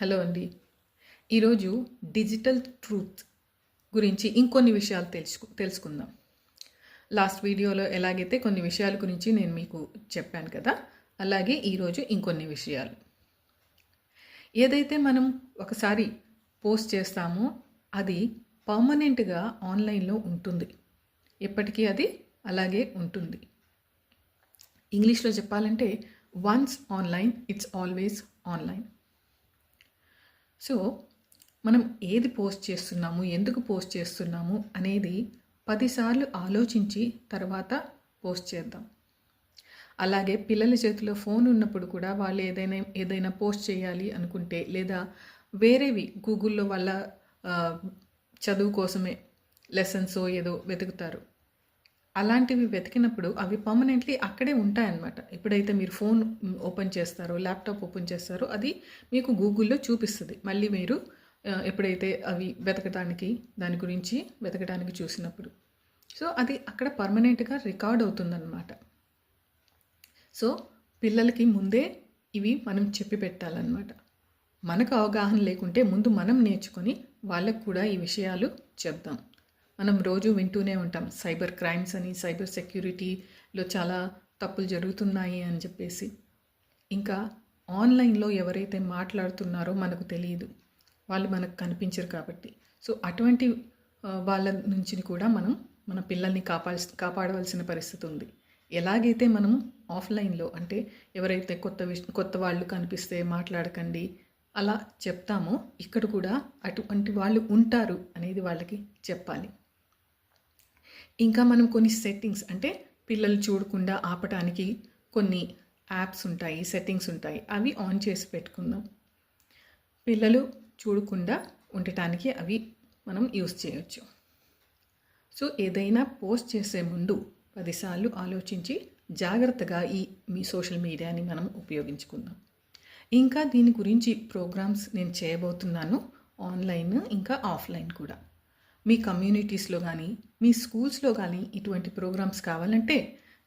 Hello అండి. ఈరోజు digital truth గురించి ఇంకొన్ని విషయాలు తెలుసుకుందాం. లాస్ట్ వీడియోలో ఎలాగైతే కొన్ని విషయాల గురించి నేను మీకు చెప్పాను కదా, అలాగే ఈరోజు ఇంకొన్ని విషయాలు. ఏదైతే మనం ఒకసారి పోస్ట్ చేస్తామో అది పర్మనెంట్గా ఆన్లైన్లో ఉంటుంది. ఎప్పటికీ అది అలాగే ఉంటుంది. ఇంగ్లీష్లో చెప్పాలంటే once online it's always online. So మనం ఏది పోస్ట్ చేస్తున్నాము, ఎందుకు పోస్ట్ చేస్తున్నాము అనేది 10 సార్లు ఆలోచించి తర్వాత పోస్ట్ చేద్దాం. అలాగే పిల్లల చేతిలో ఫోన్ ఉన్నప్పుడు కూడా వాళ్ళు ఏదైనా పోస్ట్ చేయాలి అనుకుంటే, లేదా వేరేవి గూగుల్లో వాళ్ళ చదువు కోసమే లెసన్స్ ఏదో వెతుకుతారు. అలాంటివి వెతికినప్పుడు అవి పర్మనెంట్లీ అక్కడే ఉంటాయన్నమాట. ఎప్పుడైతే మీరు ఫోన్ ఓపెన్ చేస్తారో, ల్యాప్టాప్ ఓపెన్ చేస్తారో అది మీకు గూగుల్లో చూపిస్తుంది. మళ్ళీ మీరు ఎప్పుడైతే అవి దాని గురించి వెతకడానికి చూసినప్పుడు, సో అది అక్కడ పర్మనెంట్గా రికార్డ్ అవుతుందన్నమాట. సో పిల్లలకి ముందే ఇవి మనం చెప్పి పెట్టాలన్నమాట. మనకు అవగాహన లేకుంటే ముందు మనం నేర్చుకొని వాళ్ళకు కూడా ఈ విషయాలు చెప్దాం. మనం రోజు వింటూనే ఉంటాం సైబర్ క్రైమ్స్ అని, సైబర్ సెక్యూరిటీలో చాలా తప్పులు జరుగుతున్నాయి అని చెప్పేసి. ఇంకా ఆన్లైన్లో ఎవరైతే మాట్లాడుతున్నారో మనకు తెలియదు, వాళ్ళు మనకు కనిపించరు కాబట్టి. సో అటువంటి వాళ్ళ నుంచి కూడా మనం మన పిల్లల్ని కాపాడవలసిన పరిస్థితి ఉంది. ఎలాగైతే మనం ఆఫ్లైన్లో అంటే ఎవరైతే కొత్త వాళ్ళు కనిపిస్తే మాట్లాడకండి అలా చెప్తామో, ఇక్కడ కూడా అటువంటి వాళ్ళు ఉంటారు అనేది వాళ్ళకి చెప్పాలి. ఇంకా మనం కొన్ని సెట్టింగ్స్ అంటే పిల్లలు చూడకుండా ఆపటానికి కొన్ని యాప్స్ ఉంటాయి, సెట్టింగ్స్ ఉంటాయి, అవి ఆన్ చేసి పెట్టుకుందాం. పిల్లలు చూడకుండా ఉండటానికి అవి మనం యూస్ చేయొచ్చు. సో ఏదైనా పోస్ట్ చేసే ముందు 10 సార్లు ఆలోచించి జాగ్రత్తగా మీ సోషల్ మీడియాని మనం ఉపయోగించుకుందాం. ఇంకా దీని గురించి ప్రోగ్రామ్స్ నేను చేయబోతున్నాను, ఆన్లైన్ ఇంకా ఆఫ్లైన్ కూడా. మీ కమ్యూనిటీస్లో కానీ మీ స్కూల్స్లో కానీ ఇటువంటి ప్రోగ్రామ్స్ కావాలంటే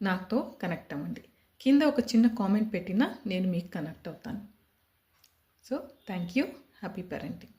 నాతో కనెక్ట్ అవ్వండి. కింద ఒక చిన్న కామెంట్ పెట్టినా నేను మీకు కనెక్ట్ అవుతాను. So thank you. Happy parenting.